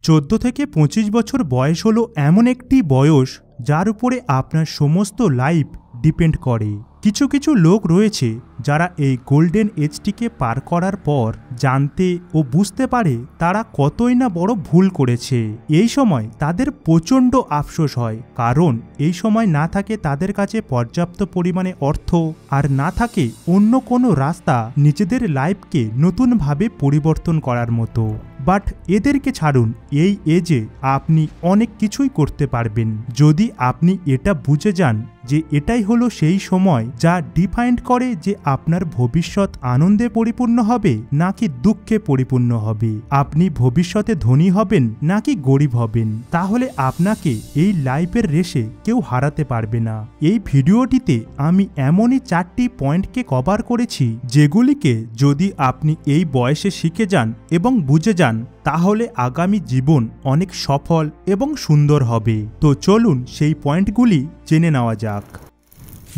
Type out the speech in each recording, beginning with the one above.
14 থেকে 25 বছর বয়স হলো এমন একটি বয়স যার উপরে আপনার সমস্ত লাইফ ডিপেন্ড করে। কিছু কিছু লোক রয়েছে যারা এই গোল্ডেন এজটিকে পার করার পর জানতে ও বুঝতে পারে তারা কতই না বড় ভুল করেছে। এই সময় তাদের প্রচণ্ড আফসোস হয়, কারণ এই সময় না থাকে তাদের কাছে পর্যাপ্ত পরিমাণে অর্থ, আর না থাকে অন্য কোনো রাস্তা নিজেদের লাইফকে নতুনভাবে পরিবর্তন করার মতো। বাট এদেরকে ছাড়ুন, এই এজে আপনি অনেক কিছুই করতে পারবেন যদি আপনি এটা বুঝে যান যে এটাই হলো সেই সময় যা ডিফাইন্ড করে যে আপনার ভবিষ্যৎ আনন্দে পরিপূর্ণ হবে নাকি দুঃখে পরিপূর্ণ হবে, আপনি ভবিষ্যতে ধনী হবেন নাকি গরিব হবেন। তাহলে আপনাকে এই লাইফের রেসে কেউ হারাতে পারবে না। এই ভিডিওটিতে আমি এমনই 4টি পয়েন্টকে কভার করেছি যেগুলিকে যদি আপনি এই বয়সে শিখে যান এবং বুঝে যান তাহলে আগামী জীবন অনেক সফল এবং সুন্দর হবে। তো চলুন সেই পয়েন্টগুলি জেনে নেওয়া যাক।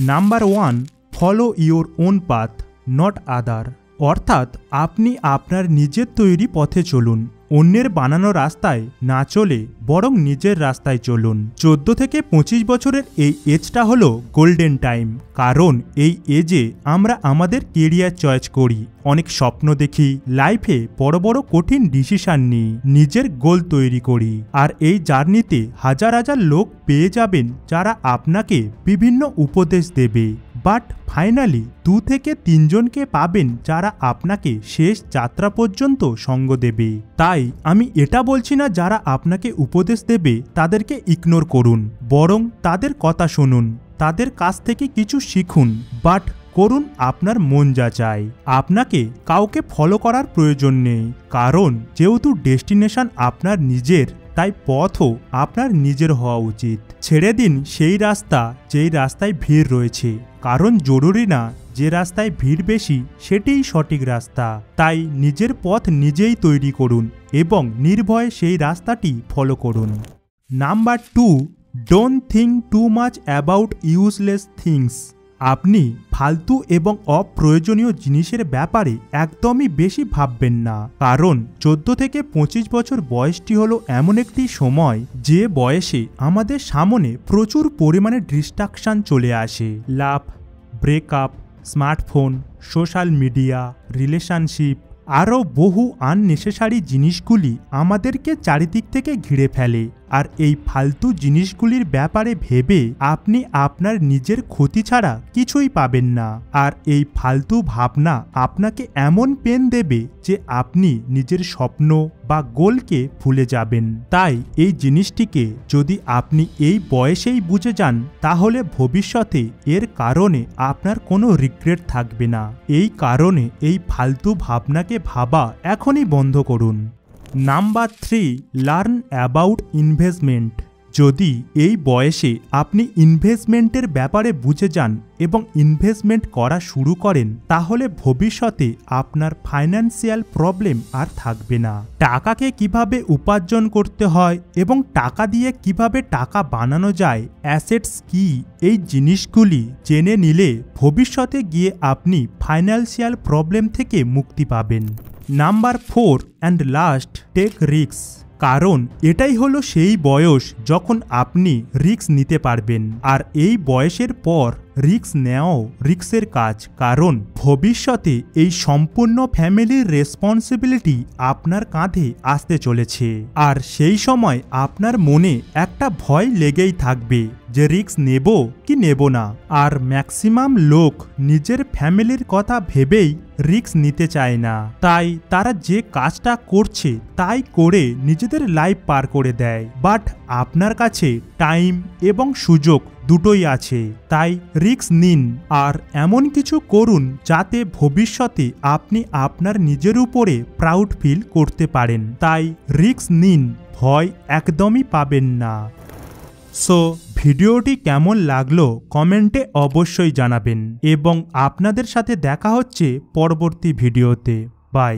Number 1, follow your own path not আদার। অর্থাৎ আপনি আপনার নিজের তৈরি পথে চলুন, অন্যের বানানো রাস্তায় না চলে বরং নিজের রাস্তায় চলুন। 14 থেকে 25 বছরের এই এজটা হলো গোল্ডেন টাইম, কারণ এই এজে আমরা আমাদের কেরিয়ার চয়েস করি, অনেক স্বপ্ন দেখি, লাইফে বড় বড় কঠিন ডিসিশন নিই, নিজের গোল তৈরি করি। আর এই জার্নিতে হাজার হাজার লোক পেয়ে যাবেন যারা আপনাকে বিভিন্ন উপদেশ দেবে, বাট ফাইনালি 2 থেকে 3 জনকে পাবেন যারা আপনাকে শেষ যাত্রা পর্যন্ত সঙ্গ দেবে। তাই আমি এটা বলছি না যারা আপনাকে উপদেশ দেবে তাদেরকে ইগনোর করুন, বরং তাদের কথা শুনুন, তাদের কাছ থেকে কিছু শিখুন, বাট করুন আপনার মন যা চায়। আপনাকে কাউকে ফলো করার প্রয়োজন নেই, কারণ যেহেতু ডেস্টিনেশন আপনার নিজের, তাই পথও আপনার নিজের হওয়া উচিত। ছেড়ে দিন সেই রাস্তা যেই রাস্তায় ভিড় রয়েছে, কারণ জরুরি না যে রাস্তায় ভিড় বেশি সেটিই সঠিক রাস্তা। তাই নিজের পথ নিজেই তৈরি করুন এবং নির্ভয়ে সেই রাস্তাটি ফলো করুন। Number 2, don't think too much about useless things. আপনি ফালতু এবং অপ্রয়োজনীয় জিনিসের ব্যাপারে একদমই বেশি ভাববেন না, কারণ 14 থেকে 25 বছর বয়সটি হলো এমন একটি সময় যে বয়সে আমাদের সামনে প্রচুর পরিমাণে ডিস্ট্রাকশন চলে আসে। Love, breakup, smartphone, social media, relationship, আরও বহু আননেসেসারি জিনিসগুলি আমাদেরকে চারিদিক থেকে ঘিরে ফেলে। আর এই ফালতু জিনিসগুলির ব্যাপারে ভেবে আপনি আপনার নিজের ক্ষতি ছাড়া কিছুই পাবেন না। আর এই ফালতু ভাবনা আপনাকে এমন পেন দেবে যে আপনি নিজের স্বপ্ন বা গোলকে ভুলে যাবেন। তাই এই জিনিসটিকে যদি আপনি এই বয়সেই বুঝে যান তাহলে ভবিষ্যতে এর কারণে আপনার কোনো রিগ্রেট থাকবে না। এই কারণে এই ফালতু ভাবনাকে ভাবা এখনই বন্ধ করুন। Number 3, learn about investment. যদি এই বয়সে আপনি ইনভেস্টমেন্টের ব্যাপারে বুঝে যান এবং ইনভেস্টমেন্ট করা শুরু করেন তাহলে ভবিষ্যতে আপনার ফাইন্যান্সিয়াল প্রবলেম আর থাকবে না। টাকাকে কিভাবে উপার্জন করতে হয় এবং টাকা দিয়ে কিভাবে টাকা বানানো যায়, অ্যাসেটস কি, এই জিনিসগুলি জেনে নিলে ভবিষ্যতে গিয়ে আপনি ফাইন্যান্সিয়াল প্রবলেম থেকে মুক্তি পাবেন। Number 4 and last, take risk. কারণ এটাই হলো সেই বয়স যখন আপনি রিস্ক নিতে পারবেন, আর এই বয়সের পর রিস্ক নেওয়াও রিস্কের কাজ, কারণ ভবিষ্যতে এই সম্পূর্ণ ফ্যামিলির রেসপন্সিবিলিটি আপনার কাঁধে আসতে চলেছে। আর সেই সময় আপনার মনে একটা ভয় লেগেই থাকবে যে রিস্ক নেব কি নেব না। আর ম্যাক্সিমাম লোক নিজের ফ্যামিলির কথা ভেবেই রিস্ক নিতে চায় না, তাই তারা যে কাজটা করছে তাই করে নিজেদের লাইফ পার করে দেয়। বাট আপনার কাছে টাইম এবং সুযোগ দুটোই আছে, তাই রিস্ক নিন আর এমন কিছু করুন যাতে ভবিষ্যতে আপনি আপনার নিজের উপরে প্রাউড ফিল করতে পারেন। তাই রিস্ক নিন, ভয় একদমই পাবেন না। সো ভিডিওটি কেমন লাগলো কমেন্টে অবশ্যই জানাবেন এবং আপনাদের সাথে দেখা হচ্ছে পরবর্তী ভিডিওতে। বাই।